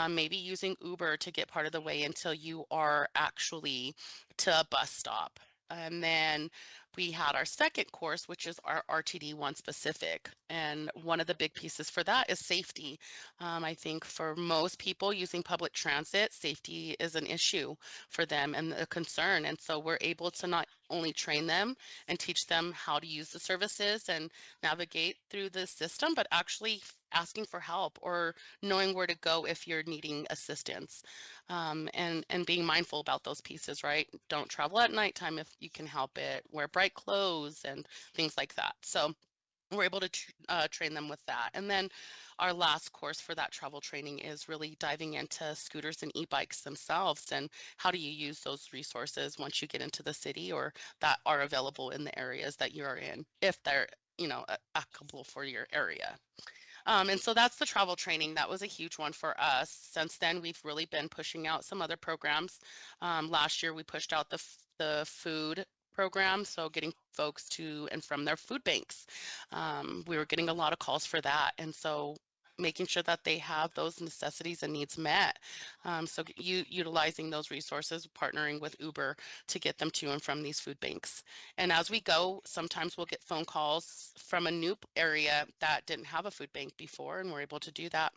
maybe using Uber to get part of the way until you are actually to a bus stop. And then we had our second course, which is our RTD1 specific. And one of the big pieces for that is safety. I think for most people using public transit, safety is an issue for them and a concern. And so we're able to not only train them and teach them how to use the services and navigate through the system, but actually asking for help or knowing where to go if you're needing assistance, and being mindful about those pieces, right? Don't travel at nighttime if you can help it. Wear bright clothes and things like that. So we're able to train them with that. And then our last course for that travel training is really diving into scooters and e-bikes themselves and how do you use those resources once you get into the city or that are available in the areas that you're in, if they're, applicable for your area. And so that's the travel training. That was a huge one for us. Since then, we've really been pushing out some other programs. Last year, we pushed out the food program, so getting folks to and from their food banks. We were getting a lot of calls for that, and so making sure that they have those necessities and needs met. So utilizing those resources, partnering with Uber to get them to and from these food banks. And as we go, sometimes we'll get phone calls from a new area that didn't have a food bank before, and we're able to do that.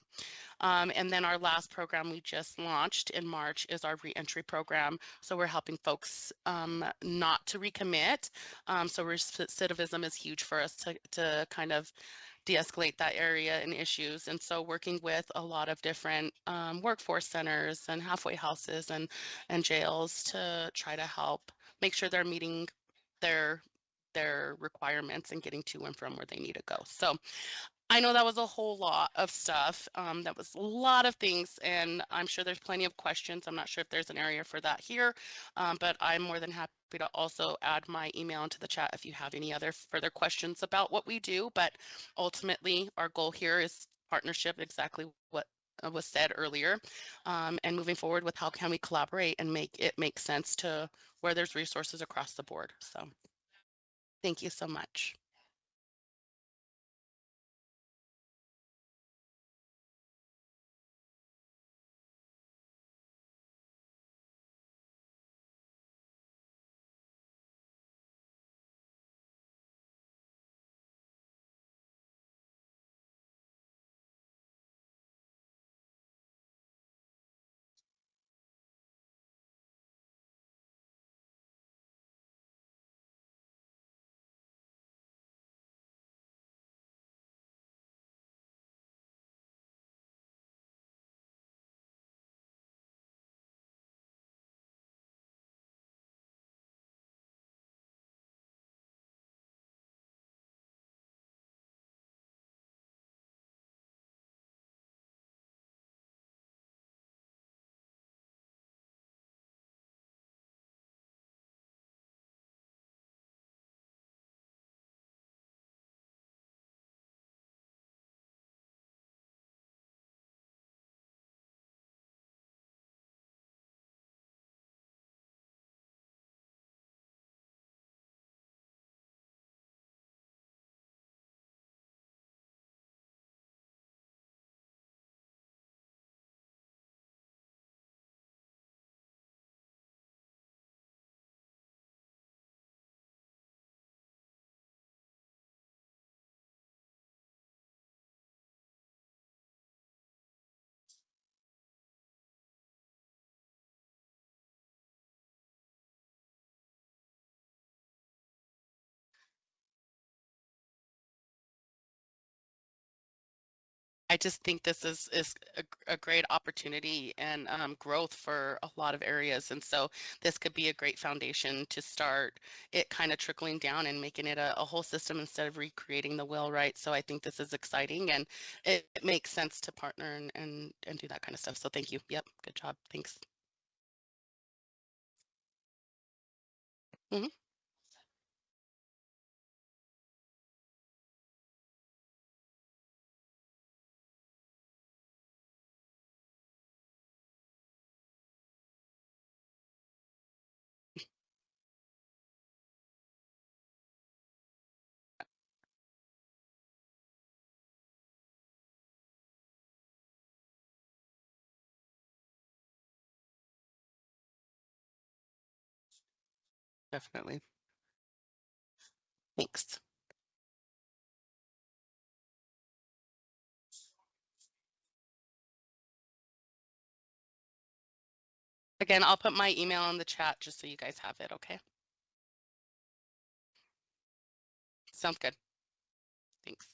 And then our last program we just launched in March is our reentry program. So we're helping folks not to recommit. So recidivism is huge for us to kind of de-escalate that area and issues. And so working with a lot of different workforce centers and halfway houses and jails to try to help make sure they're meeting their their requirements and getting to and from where they need to go. So I know that was a whole lot of stuff. That was a lot of things, and I'm sure there's plenty of questions. I'm not sure if there's an area for that here, but I'm more than happy to also add my email into the chat if you have any other further questions about what we do. But ultimately, our goal here is partnership, exactly what was said earlier, and moving forward with how can we collaborate and make it make sense to where there's resources across the board. So thank you so much. I just think this is a great opportunity and growth for a lot of areas. And so this could be a great foundation to start it kind of trickling down and making it a whole system instead of recreating the wheel, right? So I think this is exciting and it makes sense to partner and do that kind of stuff. So thank you. Yep, good job. Thanks. Mhm. Definitely. Thanks. Again, I'll put my email in the chat just so you guys have it, okay? Sounds good. Thanks.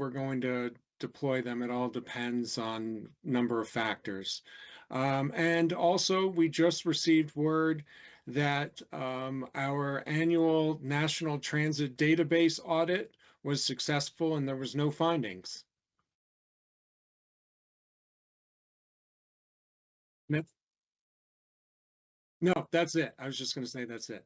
we're going to deploy them. It all depends on number of factors. And also, we just received word that our annual National Transit Database audit was successful and there was no findings. No, that's it. I was just going to say that's it.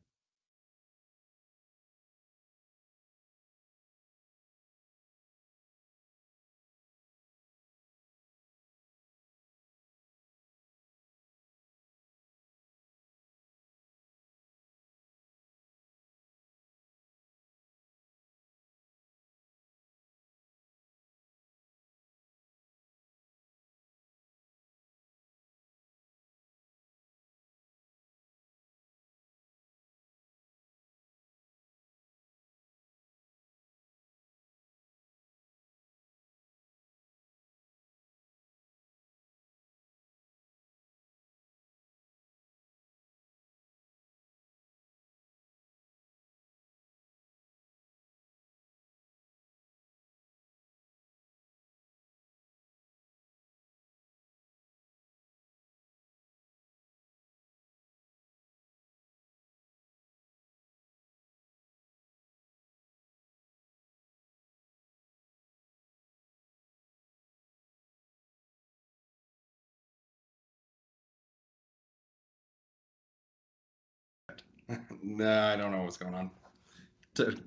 Nah, I don't know what's going on.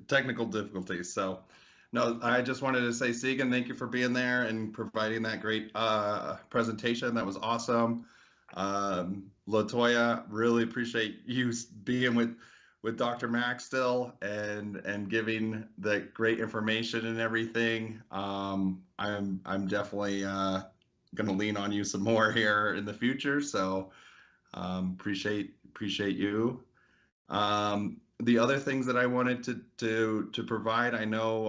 Technical difficulties. So, no, I just wanted to say, Segan, thank you for being there and providing that great presentation. That was awesome. Latoya, really appreciate you being with Dr. Max still and giving the great information and everything. I'm definitely going to lean on you some more here in the future. So appreciate you. The other things that I wanted to provide, I know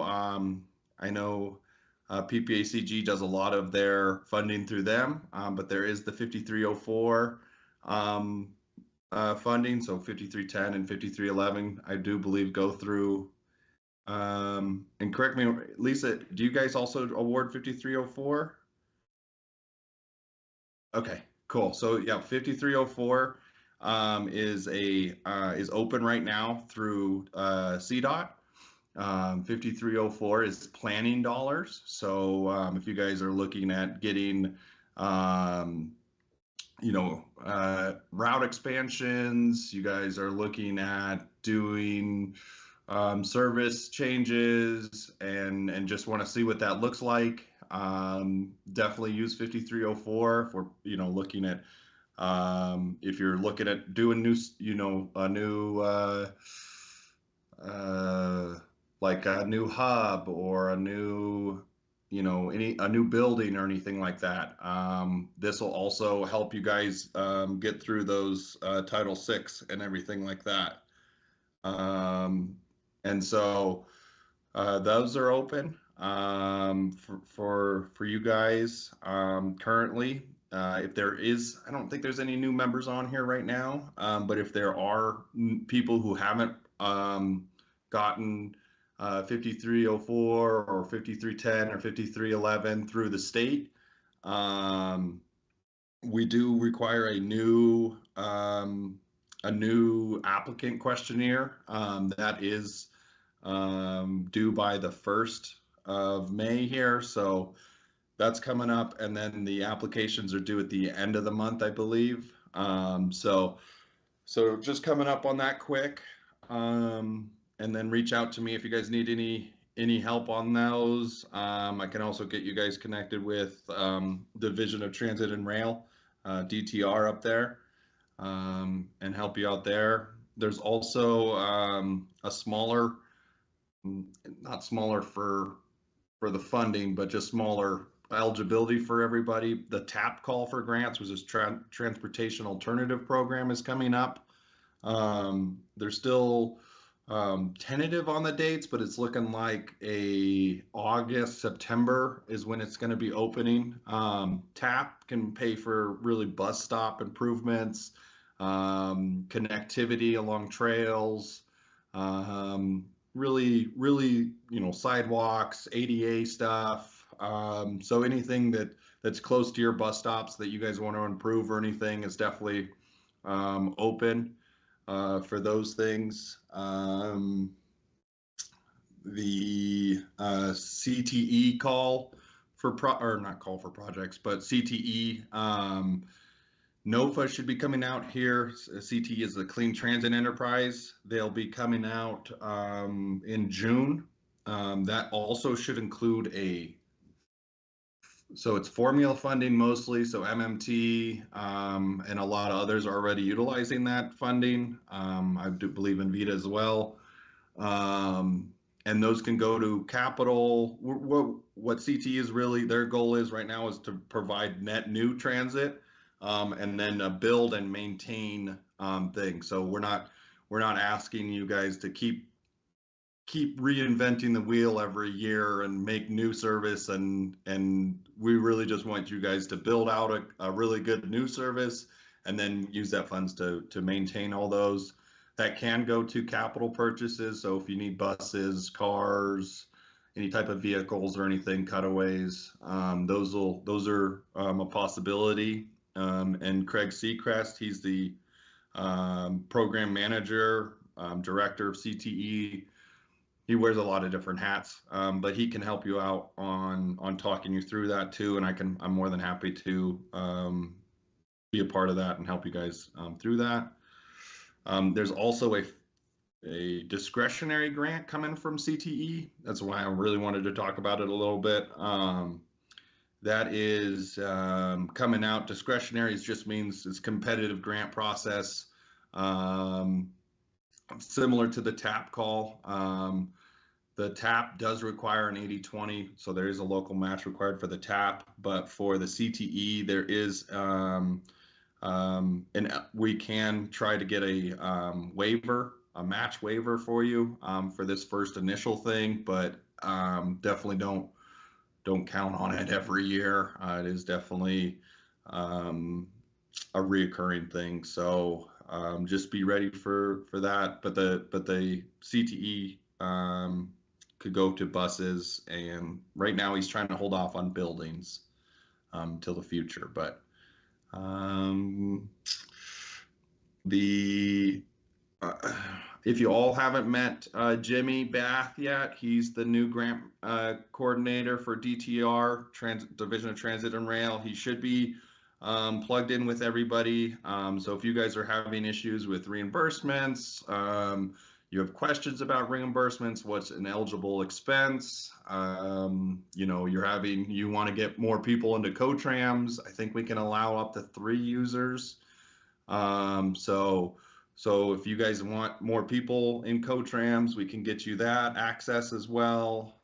PPACG does a lot of their funding through them, but there is the 5304 um, funding, so 5310 and 5311, I do believe go through. And correct me, Lisa, do you guys also award 5304? Okay, cool. So yeah, 5304 is open right now through CDOT. 5304 is planning dollars. So if you guys are looking at getting um, route expansions, you guys are looking at doing service changes and just want to see what that looks like. Definitely use 5304 if we're looking at if you're looking at doing a new uh, like a new hub or a new a new building or anything like that. This will also help you guys get through those Title VI and everything like that. And so those are open for you guys currently. If there is, I don't think there's any new members on here right now, but if there are people who haven't gotten 5304 or 5310 or 5311 through the state, we do require a new applicant questionnaire that is due by the 1st of May here. So that's coming up. And then the applications are due at the end of the month, I believe. So just coming up on that quick. And then reach out to me if you guys need any help on those. I can also get you guys connected with Division of Transit and Rail, DTR up there, and help you out there. There's also a smaller, not smaller for the funding, but just smaller eligibility for everybody. The TAP call for grants, which is Transportation Alternative Program, is coming up. They're still tentative on the dates, but it's looking like a August, September is when it's going to be opening. TAP can pay for really bus stop improvements, connectivity along trails, really, sidewalks, ADA stuff. So anything that's close to your bus stops that you guys want to improve or anything is definitely open for those things. The CTE call for or not call for projects, but CTE. NOFA should be coming out here. CTE is the Clean Transit Enterprise. They'll be coming out in June. That also should include so it's formula funding mostly, so MMT and a lot of others are already utilizing that funding. I do believe in Vita as well. And those can go to capital. What CTE is really, their goal is right now is to provide net new transit and then build and maintain things. So we're not asking you guys to keep reinventing the wheel every year and make new service, and we really just want you guys to build out a really good new service and then use that funds to maintain all those. That can go to capital purchases, so if you need buses, cars, any type of vehicles or anything, cutaways, those are a possibility. And Craig Seacrest, he's the program manager, director of CTE. He wears a lot of different hats, but he can help you out on talking you through that too. And I'm more than happy to be a part of that and help you guys through that. There's also a discretionary grant coming from CTE. That's why I really wanted to talk about it a little bit. That is coming out. Discretionary just means it's competitive grant process, similar to the TAP call. The TAP does require an 80-20, so there is a local match required for the TAP, but for the CTE, there is, and we can try to get a waiver, a match waiver for you for this first initial thing, but definitely don't count on it every year. It is definitely a reoccurring thing, so just be ready for that. But the CTE could go to buses, and right now he's trying to hold off on buildings till the future. But if you all haven't met Jimmy Bath yet, he's the new grant coordinator for DTR, Division of Transit and Rail. He should be plugged in with everybody. So if you guys are having issues with reimbursements, you have questions about reimbursements, what's an eligible expense, you want to get more people into co-trams, I think we can allow up to 3 users. So if you guys want more people in co-trams, we can get you that access as well.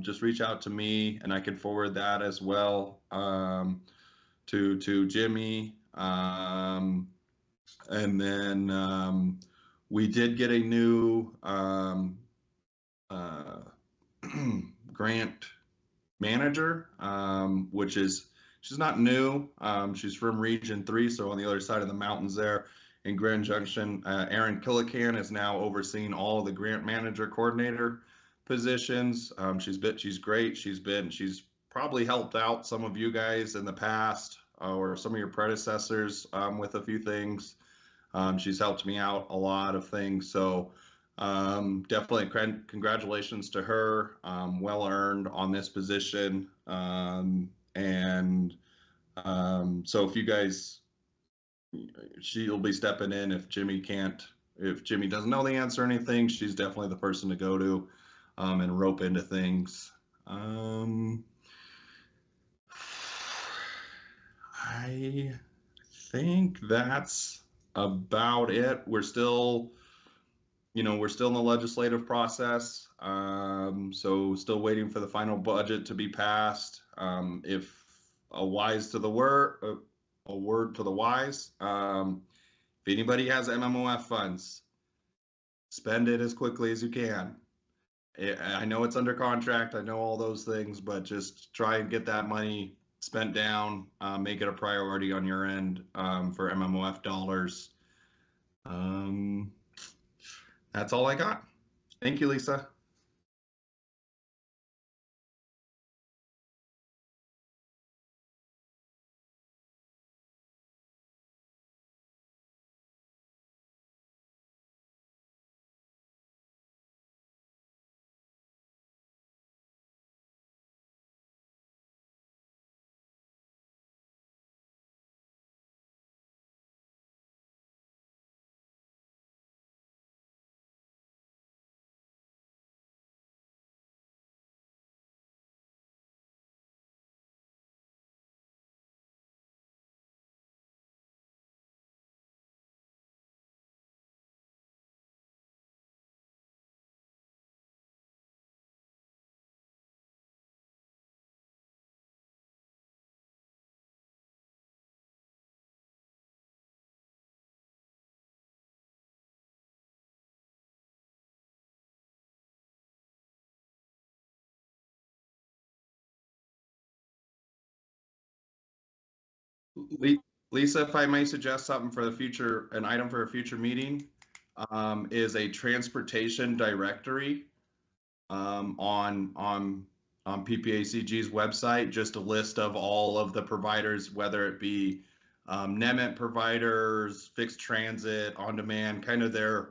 Just reach out to me and I can forward that as well to Jimmy. And then we did get a new grant manager, which is, she's not new. She's from Region 3, so on the other side of the mountains there in Grand Junction. Erin Killican is now overseeing all of the grant manager coordinator positions. She's great. She's probably helped out some of you guys in the past or some of your predecessors with a few things. She's helped me out a lot of things. So definitely congratulations to her. Well earned on this position. So if you guys, she'll be stepping in if Jimmy doesn't know the answer or anything, she's definitely the person to go to and rope into things. I think that's about it. We're still in the legislative process. So still waiting for the final budget to be passed. If a word to the wise, if anybody has MMOF funds, spend it as quickly as you can. I know it's under contract, I know all those things, but just try and get that money spent down, make it a priority on your end for MMOF dollars. That's all I got. Thank you, Lisa. Lisa, if I may suggest something for the future, an item for a future meeting, is a transportation directory on PPACG's website, just a list of all of the providers, whether it be NEMT providers, fixed transit, on demand, kind of their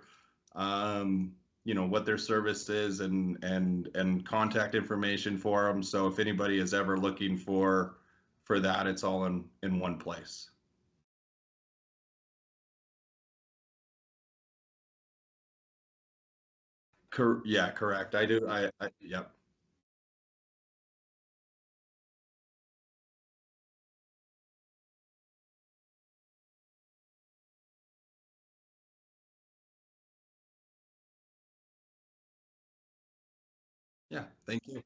what their service is and contact information for them. So if anybody is ever looking for that, it's all in one place. Yeah, correct. I do. Yep. Yeah. Thank you.